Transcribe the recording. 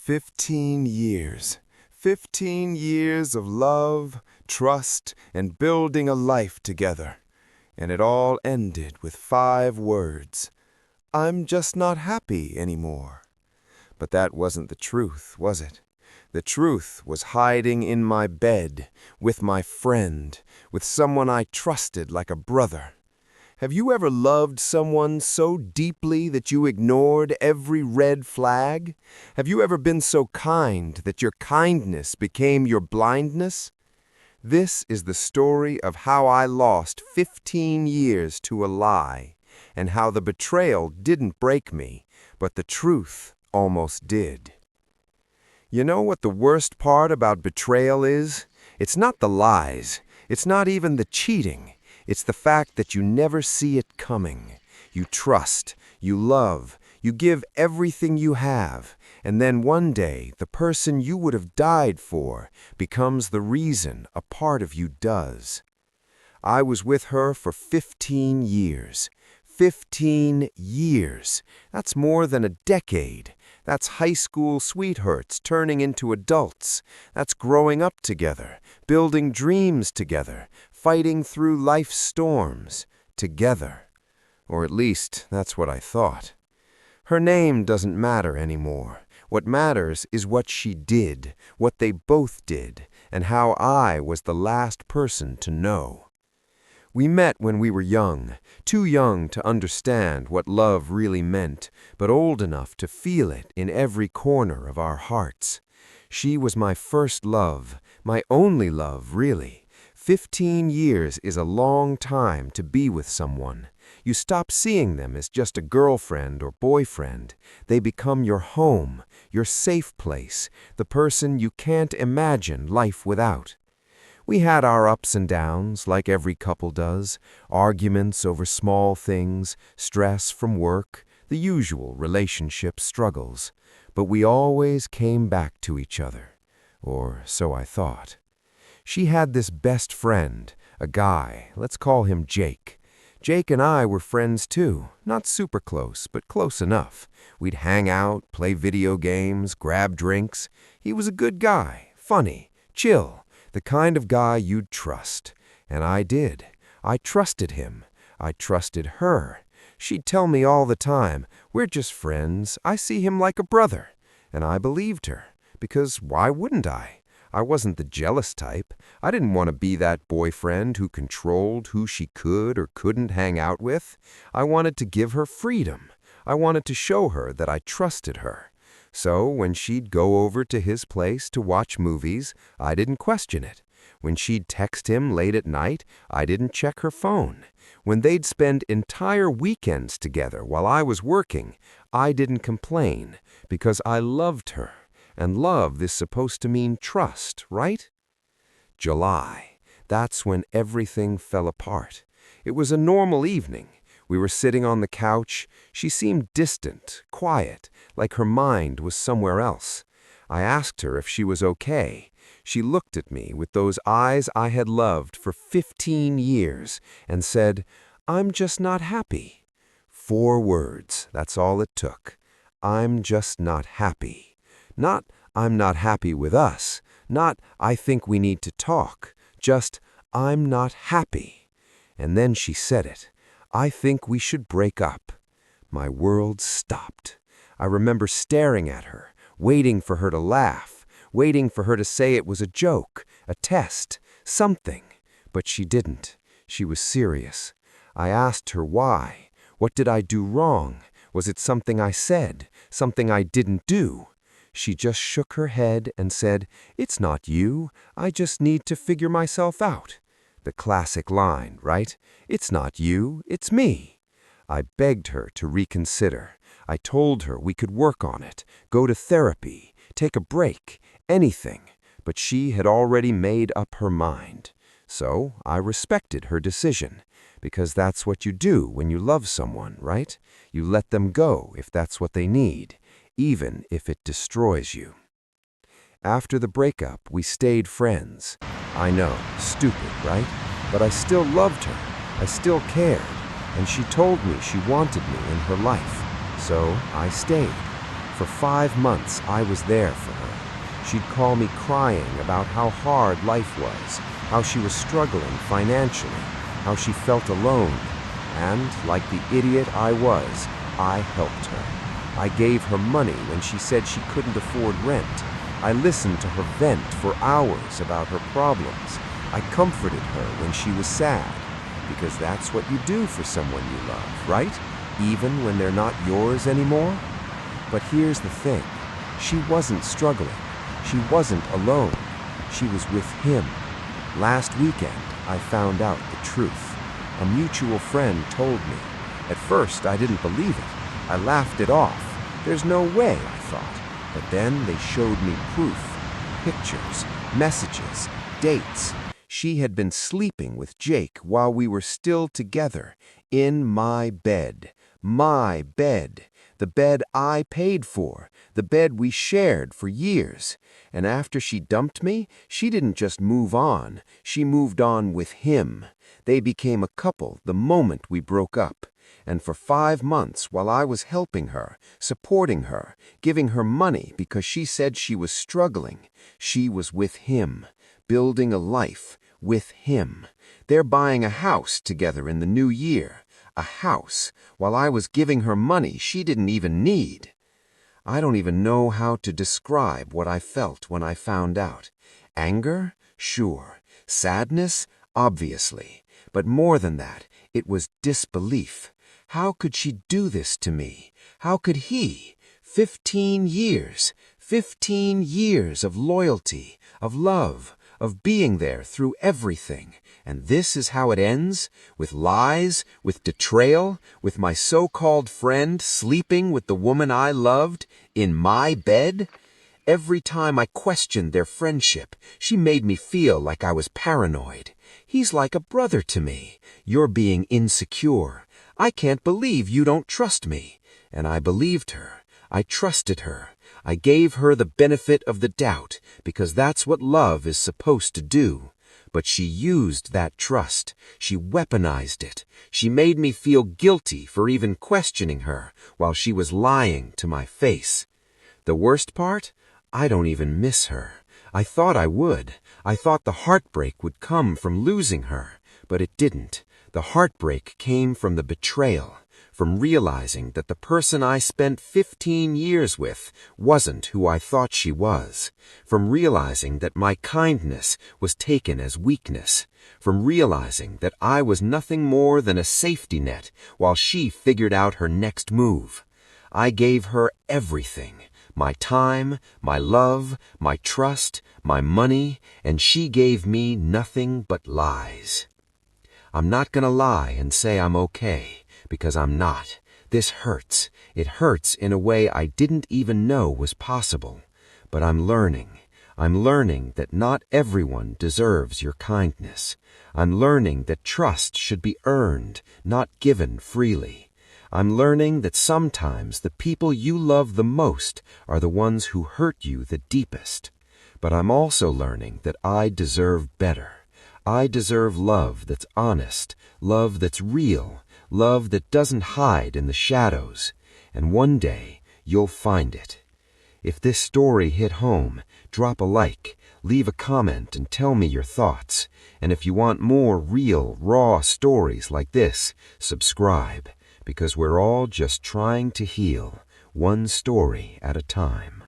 15 years. 15 years of love, trust, and building a life together. And it all ended with 5 words. I'm just not happy anymore. But that wasn't the truth, was it? The truth was hiding in my bed, with my friend, with someone I trusted like a brother. Have you ever loved someone so deeply that you ignored every red flag? Have you ever been so kind that your kindness became your blindness? This is the story of how I lost 15 years to a lie, and how the betrayal didn't break me, but the truth almost did. You know what the worst part about betrayal is? It's not the lies. It's not even the cheating. It's the fact that you never see it coming. You trust, you love, you give everything you have, and then one day the person you would have died for becomes the reason a part of you does. I was with her for 15 years. 15 years. That's more than a decade. That's high school sweethearts turning into adults. That's growing up together, building dreams together, fighting through life's storms together. Or at least, that's what I thought. Her name doesn't matter anymore. What matters is what she did, what they both did, and how I was the last person to know. We met when we were young, too young to understand what love really meant, but old enough to feel it in every corner of our hearts. She was my first love, my only love, really. 15 years is a long time to be with someone. You stop seeing them as just a girlfriend or boyfriend. They become your home, your safe place, the person you can't imagine life without. We had our ups and downs, like every couple does, arguments over small things, stress from work, the usual relationship struggles. But we always came back to each other, or so I thought. She had this best friend, a guy, let's call him Jake. Jake and I were friends too, not super close, but close enough. We'd hang out, play video games, grab drinks. He was a good guy, funny, chill. The kind of guy you'd trust. And I did. I trusted him. I trusted her. She'd tell me all the time, we're just friends. I see him like a brother. And I believed her. Because why wouldn't I? I wasn't the jealous type. I didn't want to be that boyfriend who controlled who she could or couldn't hang out with. I wanted to give her freedom. I wanted to show her that I trusted her. So when she'd go over to his place to watch movies, I didn't question it. When she'd text him late at night, I didn't check her phone. When they'd spend entire weekends together while I was working, I didn't complain because I loved her. And love is supposed to mean trust, right? July. That's when everything fell apart. It was a normal evening. We were sitting on the couch. She seemed distant, quiet, like her mind was somewhere else. I asked her if she was okay. She looked at me with those eyes I had loved for 15 years and said, I'm just not happy. 4 words, that's all it took. I'm just not happy. Not, I'm not happy with us. Not, I think we need to talk. Just, I'm not happy. And then she said it. I think we should break up. My world stopped. I remember staring at her, waiting for her to laugh, waiting for her to say it was a joke, a test, something. But she didn't. She was serious. I asked her why. What did I do wrong? Was it something I said, something I didn't do? She just shook her head and said, It's not you. I just need to figure myself out. The classic line, right? It's not you, it's me. I begged her to reconsider. I told her we could work on it, go to therapy, take a break, anything. But she had already made up her mind. So I respected her decision, because that's what you do when you love someone, right? You let them go if that's what they need, even if it destroys you. After the breakup, we stayed friends. I know, stupid, right? But I still loved her. I still cared. And she told me she wanted me in her life. So I stayed. For 5 months, I was there for her. She'd call me crying about how hard life was, how she was struggling financially, how she felt alone. And, like the idiot I was, I helped her. I gave her money when she said she couldn't afford rent. I listened to her vent for hours about her problems. I comforted her when she was sad, because that's what you do for someone you love, right? Even when they're not yours anymore? But here's the thing. She wasn't struggling. She wasn't alone. She was with him. Last weekend, I found out the truth. A mutual friend told me. At first, I didn't believe it. I laughed it off. There's no way, I thought. But then they showed me proof. Pictures, messages, dates. She had been sleeping with Jake while we were still together, in my bed. My bed. The bed I paid for. The bed we shared for years. And after she dumped me, she didn't just move on. She moved on with him. They became a couple the moment we broke up. And for 5 months, while I was helping her, supporting her, giving her money because she said she was struggling, she was with him, building a life with him. They're buying a house together in the new year. A house, while I was giving her money she didn't even need. I don't even know how to describe what I felt when I found out. Anger? Sure. Sadness? Obviously. But more than that, it was disbelief. How could she do this to me? How could he? 15 years. 15 years of loyalty, of love, of being there through everything. And this is how it ends? With lies, with betrayal, with my so-called friend sleeping with the woman I loved in my bed? Every time I questioned their friendship, she made me feel like I was paranoid. He's like a brother to me. You're being insecure. I can't believe you don't trust me. And I believed her. I trusted her. I gave her the benefit of the doubt, because that's what love is supposed to do. But she used that trust. She weaponized it. She made me feel guilty for even questioning her while she was lying to my face. The worst part? I don't even miss her. I thought I would. I thought the heartbreak would come from losing her, but it didn't. The heartbreak came from the betrayal, from realizing that the person I spent 15 years with wasn't who I thought she was, from realizing that my kindness was taken as weakness, from realizing that I was nothing more than a safety net while she figured out her next move. I gave her everything, my time, my love, my trust, my money, and she gave me nothing but lies. I'm not gonna lie and say I'm okay, because I'm not. This hurts. It hurts in a way I didn't even know was possible. But I'm learning. I'm learning that not everyone deserves your kindness. I'm learning that trust should be earned, not given freely. I'm learning that sometimes the people you love the most are the ones who hurt you the deepest. But I'm also learning that I deserve better. I deserve love that's honest, love that's real, love that doesn't hide in the shadows. And one day, you'll find it. If this story hit home, drop a like, leave a comment, and tell me your thoughts. And if you want more real, raw stories like this, subscribe, because we're all just trying to heal, one story at a time.